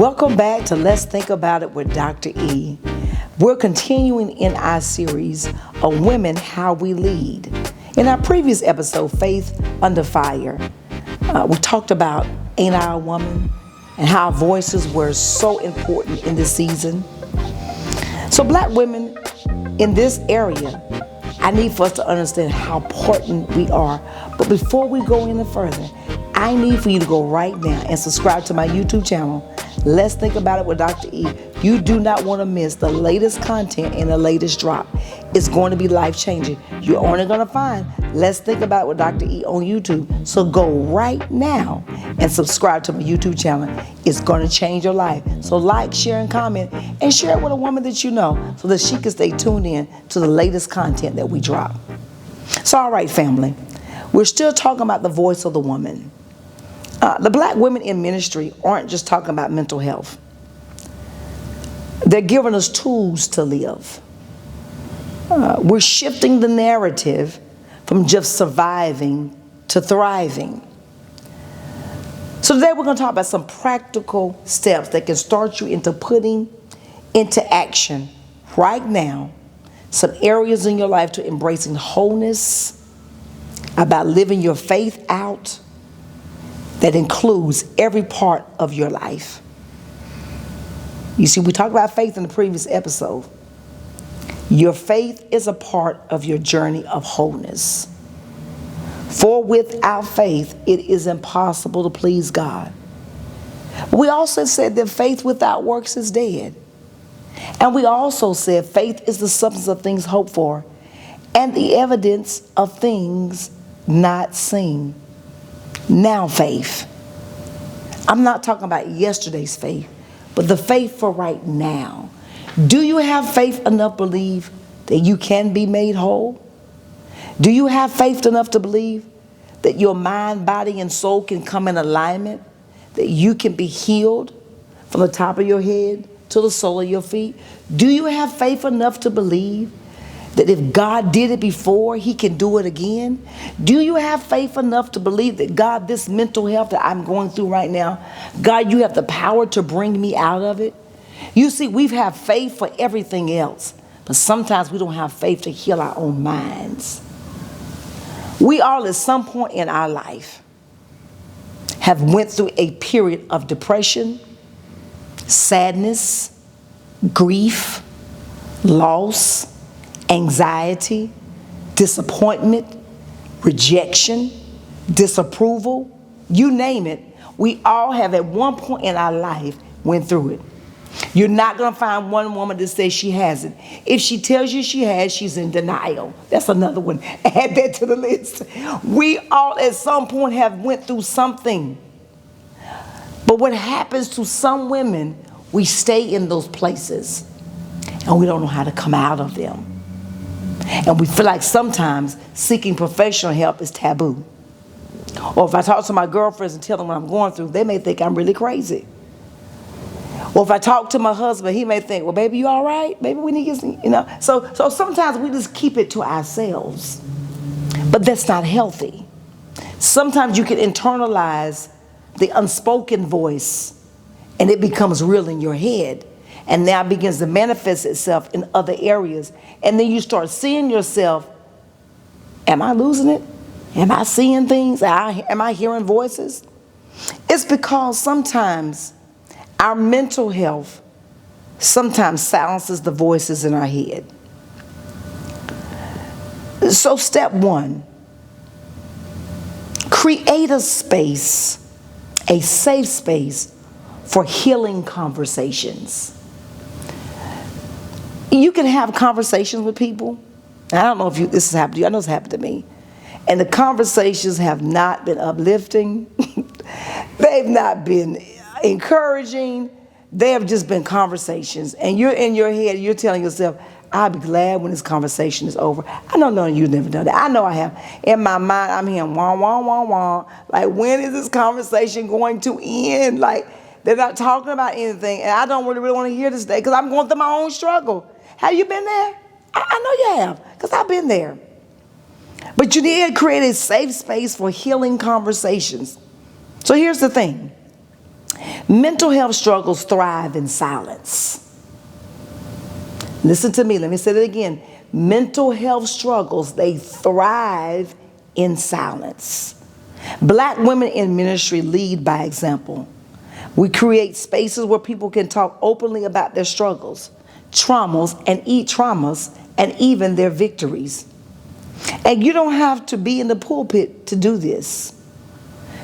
Welcome back to Let's Think About It with Dr. E. We're continuing in our series of Women, How We Lead. In our previous episode, Faith Under Fire, we talked about Ain't I a Woman and how our voices were so important in this season. So black women in this area, I need for us to understand how important we are. But before we go any further, I need for you to go right now and subscribe to my YouTube channel. Let's Think About It with Dr. E. You do not want to miss the latest content and the latest drop. It's going to be life-changing. You're only going to find Let's Think About It with Dr. E on YouTube. So go right now and subscribe to my YouTube channel. It's going to change your life. So like, share, and comment, and share it with a woman that you know so that she can stay tuned in to the latest content that we drop. So all right, family, we're still talking about the voice of the woman. The black women in ministry aren't just talking about mental health. They're giving us tools to live. We're shifting the narrative from just surviving to thriving. So today we're going to talk about some practical steps that can start you into putting into action right now some areas in your life to embracing wholeness, about living your faith out, that includes every part of your life. You see, we talked about faith in the previous episode. Your faith is a part of your journey of wholeness. For without faith, it is impossible to please God. We also said that faith without works is dead. And we also said faith is the substance of things hoped for and the evidence of things not seen. Now faith. I'm not talking about yesterday's faith, but the faith for right now. Do you have faith enough to believe that you can be made whole? Do you have faith enough to believe that your mind, body, and soul can come in alignment? That you can be healed from the top of your head to the sole of your feet? Do you have faith enough to believe that if God did it before, He can do it again? Do you have faith enough to believe that God, this mental health that I'm going through right now, God, you have the power to bring me out of it? You see, we have faith for everything else, but sometimes we don't have faith to heal our own minds. We all at some point in our life have went through a period of depression, sadness, grief, loss, anxiety, disappointment, rejection, disapproval, you name it. We all have at one point in our life went through it. You're not going to find one woman that says she hasn't. If she tells you she has, she's in denial. That's another one. Add that to the list. We all at some point have went through something. But what happens to some women, we stay in those places and we don't know how to come out of them. And we feel like sometimes seeking professional help is taboo. Or if I talk to my girlfriends and tell them what I'm going through, they may think I'm really crazy. Or if I talk to my husband, he may think, well, baby, you all right? Maybe we need to get some, So sometimes we just keep it to ourselves. But that's not healthy. Sometimes you can internalize the unspoken voice and it becomes real in your head. And now it begins to manifest itself in other areas. And then you start seeing yourself, am I losing it? Am I seeing things? Am I hearing voices? It's because sometimes our mental health sometimes silences the voices in our head. So step one, create a space, a safe space for healing conversations. You can have conversations with people. I don't know if this has happened to you. I know it's happened to me. And the conversations have not been uplifting. They've not been encouraging. They have just been conversations. And you're in your head, you're telling yourself, I'll be glad when this conversation is over. I know none of you never done that. I know I have. In my mind, I'm hearing wah, wah, wah, wah. Like, when is this conversation going to end? Like, they're not talking about anything. And I don't really want to hear this today because I'm going through my own struggle. Have you been there? I know you have, because I've been there. But you need to create a safe space for healing conversations. So here's the thing. Mental health struggles thrive in silence. Listen to me, let me say that again. Mental health struggles, they thrive in silence. Black women in ministry lead by example. We create spaces where people can talk openly about their struggles, traumas, and even their victories. And you don't have to be in the pulpit to do this.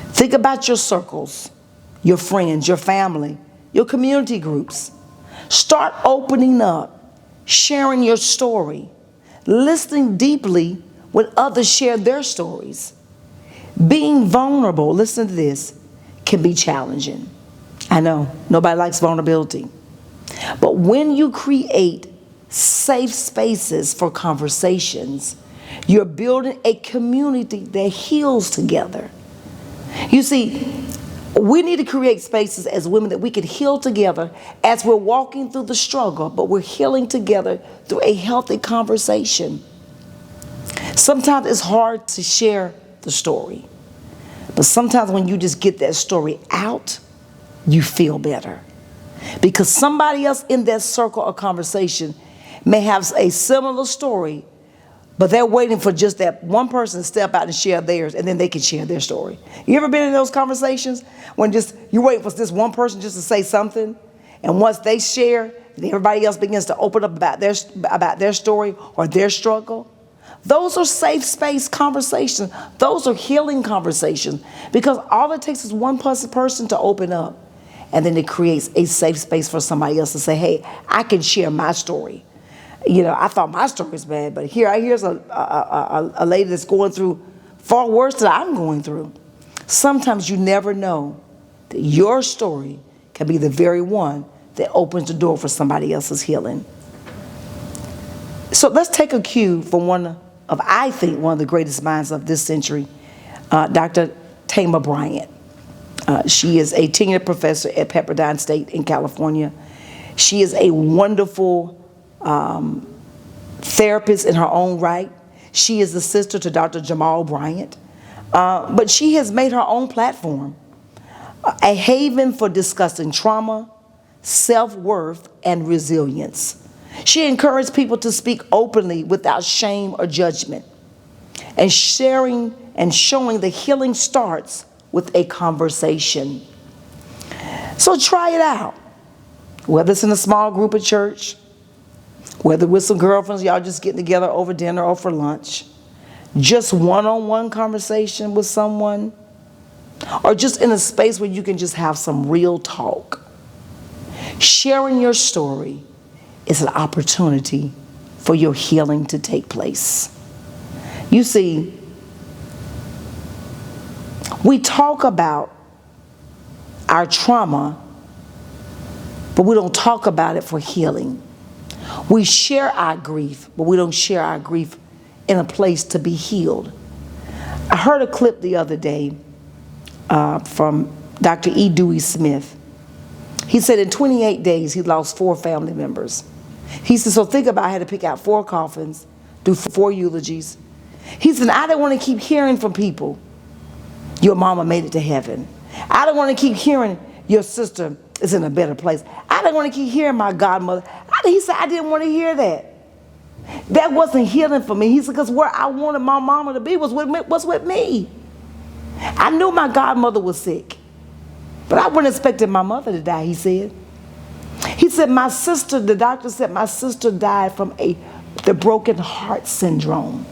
Think about your circles, your friends, your family, your community groups. Start opening up, sharing your story, listening deeply when others share their stories. Being vulnerable, listen to this, can be challenging. I know, nobody likes vulnerability. But when you create safe spaces for conversations, you're building a community that heals together. You see, we need to create spaces as women that we can heal together as we're walking through the struggle, but we're healing together through a healthy conversation. Sometimes it's hard to share the story, but sometimes when you just get that story out, you feel better. Because somebody else in that circle of conversation may have a similar story, but they're waiting for just that one person to step out and share theirs, and then they can share their story. You ever been in those conversations when just you're waiting for this one person just to say something, and once they share, then everybody else begins to open up about their story or their struggle? Those are safe space conversations. Those are healing conversations, because all it takes is one person to open up, and then it creates a safe space for somebody else to say, hey, I can share my story. You know, I thought my story was bad, but here's a lady that's going through far worse than I'm going through. Sometimes you never know that your story can be the very one that opens the door for somebody else's healing. So let's take a cue from one of the greatest minds of this century, Dr. Tamar Bryant. She is a tenured professor at Pepperdine State in California. She is a wonderful therapist in her own right. She is the sister to Dr. Jamal Bryant. But she has made her own platform, a haven for discussing trauma, self-worth, and resilience. She encouraged people to speak openly without shame or judgment, and sharing and showing the healing starts with a conversation. So try it out, whether it's in a small group at church, whether with some girlfriends, y'all just getting together over dinner or for lunch, just one-on-one conversation with someone, or just in a space where you can just have some real talk. Sharing your story is an opportunity for your healing to take place. You see, we talk about our trauma, but we don't talk about it for healing. We share our grief, but we don't share our grief in a place to be healed. I heard a clip the other day from Dr. E. Dewey Smith. He said in 28 days, he lost 4 family members. He said, so think about, I had to pick out 4 coffins, do 4 eulogies. He said, I didn't want to keep hearing from people, your mama made it to heaven. I don't want to keep hearing your sister is in a better place. I didn't want to keep hearing my godmother. He said, I didn't want to hear that. That wasn't healing for me. He said, because where I wanted my mama to be was with me. I knew my godmother was sick, but I wasn't expecting my mother to die, he said. He said, my sister, the doctor said, my sister died from the broken heart syndrome.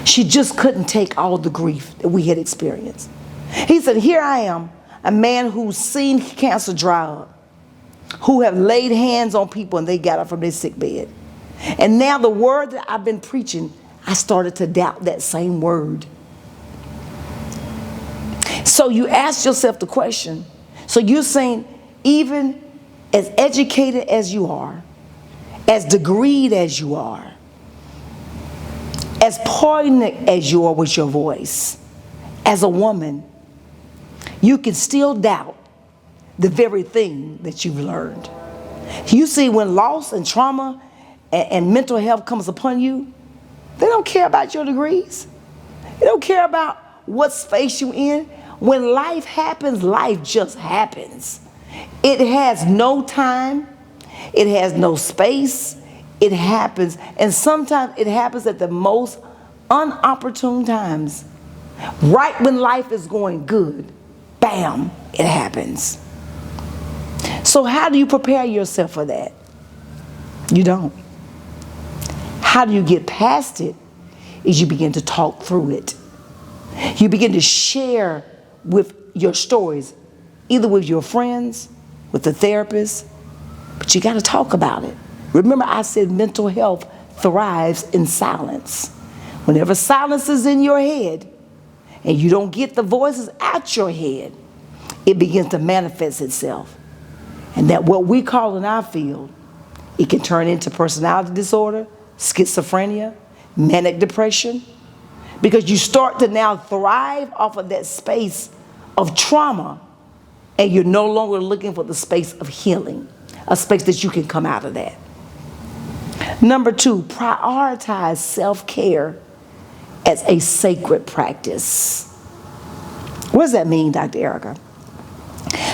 She just couldn't take all the grief that we had experienced. He said, here I am, a man who's seen cancer dry up, who have laid hands on people and they got up from their sick bed. And now the word that I've been preaching, I started to doubt that same word. So you ask yourself the question, so you're saying even as educated as you are, as degreed as you are, as poignant as you are with your voice, as a woman, you can still doubt the very thing that you've learned. You see, when loss and trauma and mental health comes upon you, they don't care about your degrees. They don't care about what space you're in. When life happens, life just happens. It has no time. It has no space. It happens. And sometimes it happens at the most unopportune times. Right when life is going good, bam, it happens. So how do you prepare yourself for that? You don't. How do you get past it? Is you begin to talk through it. You begin to share with your stories, either with your friends, with the therapist, but you got to talk about it. Remember, I said mental health thrives in silence. Whenever silence is in your head and you don't get the voices out your head, it begins to manifest itself. And that what we call in our field, it can turn into personality disorder, schizophrenia, manic depression, because you start to now thrive off of that space of trauma, and you're no longer looking for the space of healing, a space that you can come out of that. Number 2, prioritize self-care as a sacred practice. What does that mean, Dr. Erica?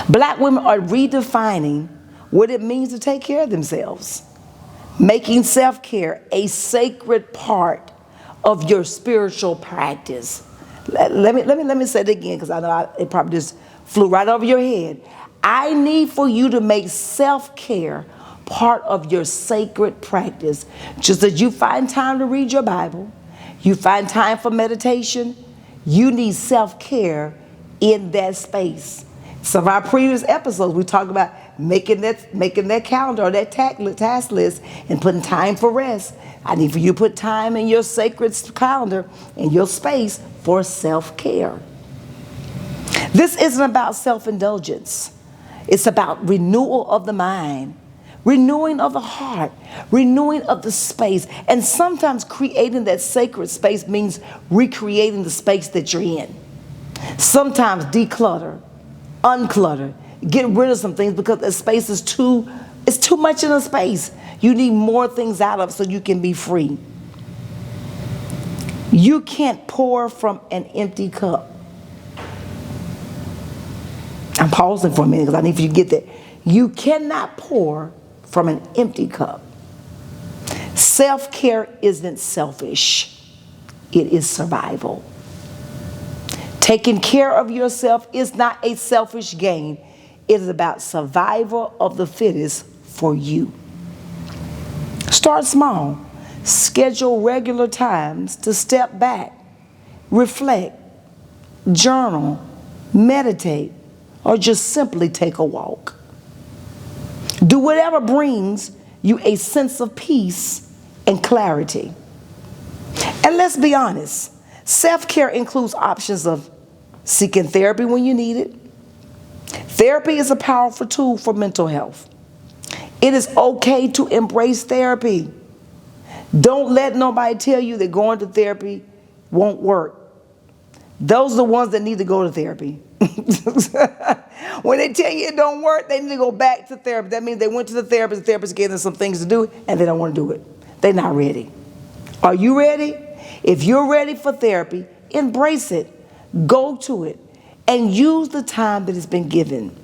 Black women are redefining what it means to take care of themselves, making self-care a sacred part of your spiritual practice. Let me say it again, because I know it probably just flew right over your head. I need for you to make self-care part of your sacred practice. Just as you find time to read your Bible, you find time for meditation, you need self-care in that space. Some of our previous episodes, we talked about making that calendar or that task list and putting time for rest. I need for you to put time in your sacred calendar, in your space, for self-care. This isn't about self-indulgence. It's about renewal of the mind, renewing of the heart, renewing of the space. And sometimes creating that sacred space means recreating the space that you're in. Sometimes declutter, unclutter, get rid of some things because the space is too much in a space. You need more things out of it so you can be free. You can't pour from an empty cup. I'm pausing for a minute because I need for you to get that. You cannot pour from an empty cup. Self-care isn't selfish. It is survival. Taking care of yourself is not a selfish gain. It is about survival of the fittest for you. Start small. Schedule regular times to step back, reflect, journal, meditate, or just simply take a walk. Do whatever brings you a sense of peace and clarity. And let's be honest, self-care includes options of seeking therapy when you need it. Therapy is a powerful tool for mental health. It is okay to embrace therapy. Don't let nobody tell you that going to therapy won't work. Those are the ones that need to go to therapy. When they tell you it don't work, they need to go back to therapy. That means they went to the therapist gave them some things to do, and they don't want to do it. They're not ready. Are you ready? If you're ready for therapy, embrace it. Go to it and use the time that has been given.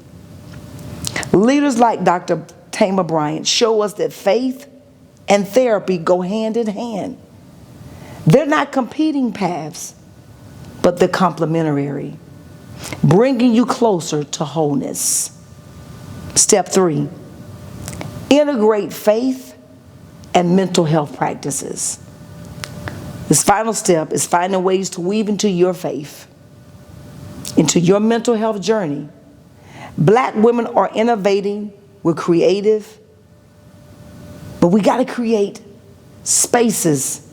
Leaders like Dr. Tamar Bryant show us that faith and therapy go hand in hand. They're not competing paths, but they're complementary, bringing you closer to wholeness. Step 3, integrate faith and mental health practices. This final step is finding ways to weave into your faith, into your mental health journey. Black women are innovating, we're creative, but we got to create spaces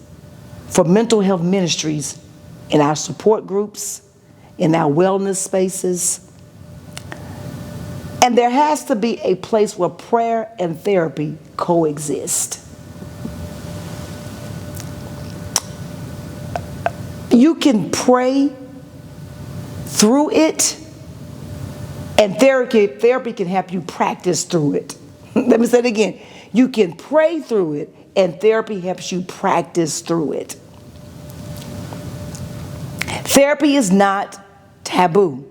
for mental health ministries in our support groups, in our wellness spaces. And there has to be a place where prayer and therapy coexist. You can pray through it, and therapy can help you practice through it. Let me say it again. You can pray through it, and therapy helps you practice through it. Therapy is not taboo.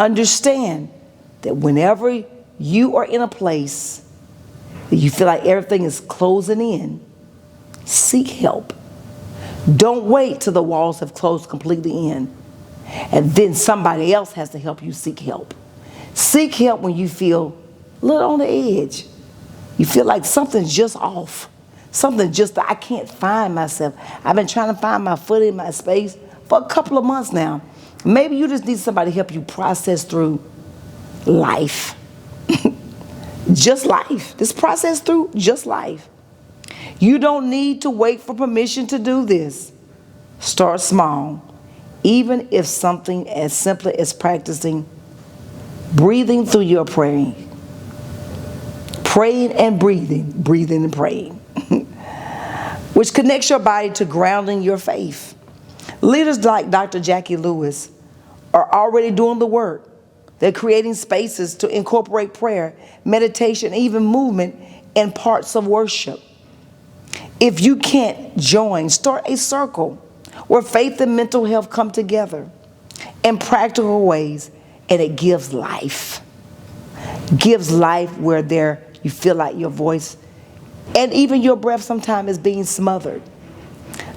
Understand that whenever you are in a place that you feel like everything is closing in, seek help. Don't wait till the walls have closed completely in, and then somebody else has to help you seek help. Seek help when you feel a little on the edge. You feel like something's just off. Something just, I can't find myself. I've been trying to find my foot in my space for a couple of months now. Maybe you just need somebody to help you process through life. Just life. Just process through just life. You don't need to wait for permission to do this. Start small. Even if something as simple as practicing breathing through your praying. Praying and breathing. Breathing and praying. Which connects your body to grounding your faith. Leaders like Dr. Jackie Lewis are already doing the work. They're creating spaces to incorporate prayer, meditation, even movement in parts of worship. If you can't join, start a circle where faith and mental health come together in practical ways, and it gives life. Gives life where you feel like your voice and even your breath sometimes is being smothered.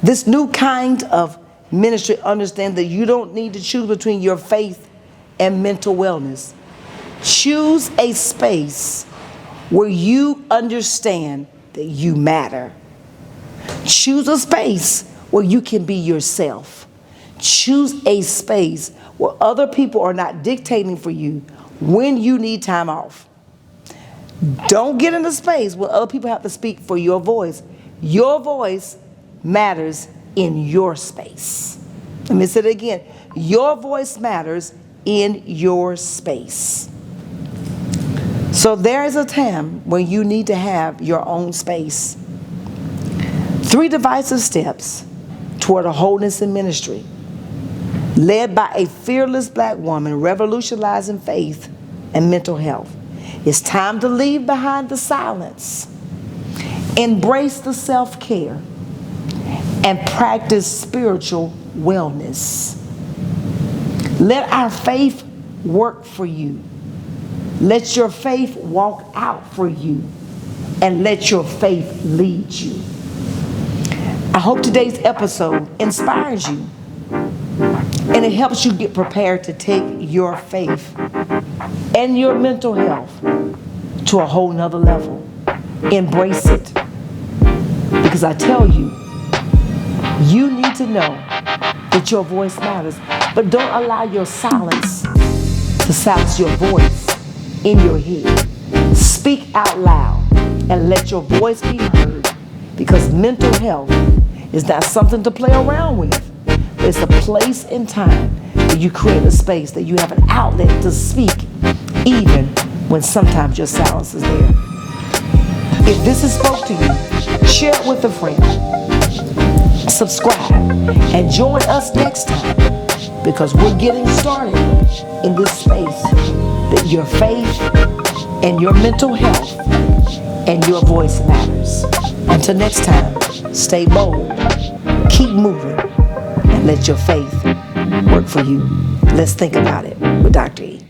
This new kind of ministry understands that you don't need to choose between your faith and mental wellness. Choose a space where you understand that you matter. Choose a space where you can be yourself. Choose a space where other people are not dictating for you when you need time off. Don't get in a space where other people have to speak for your voice. Your voice matters in your space. Let me say it again. Your voice matters in your space. So there is a time when you need to have your own space. 3 divisive steps toward a wholeness in ministry, led by a fearless black woman revolutionizing faith and mental health. It's time to leave behind the silence, embrace the self-care, and practice spiritual wellness. Let our faith work for you. Let your faith walk out for you, and let your faith lead you. I hope today's episode inspires you and it helps you get prepared to take your faith and your mental health to a whole nother level. Embrace it. Because I tell you, you need to know that your voice matters, but don't allow your silence to silence your voice in your head. Speak out loud and let your voice be heard, because mental health is not something to play around with. It's a place and time where you create a space that you have an outlet to speak, even when sometimes your silence is there. If this has spoke to you, share it with a friend. Subscribe and join us next time, because we're getting started in this space that your faith and your mental health and your voice matters. Until next time, stay bold, keep moving, and let your faith work for you. Let's think about it with Dr. E.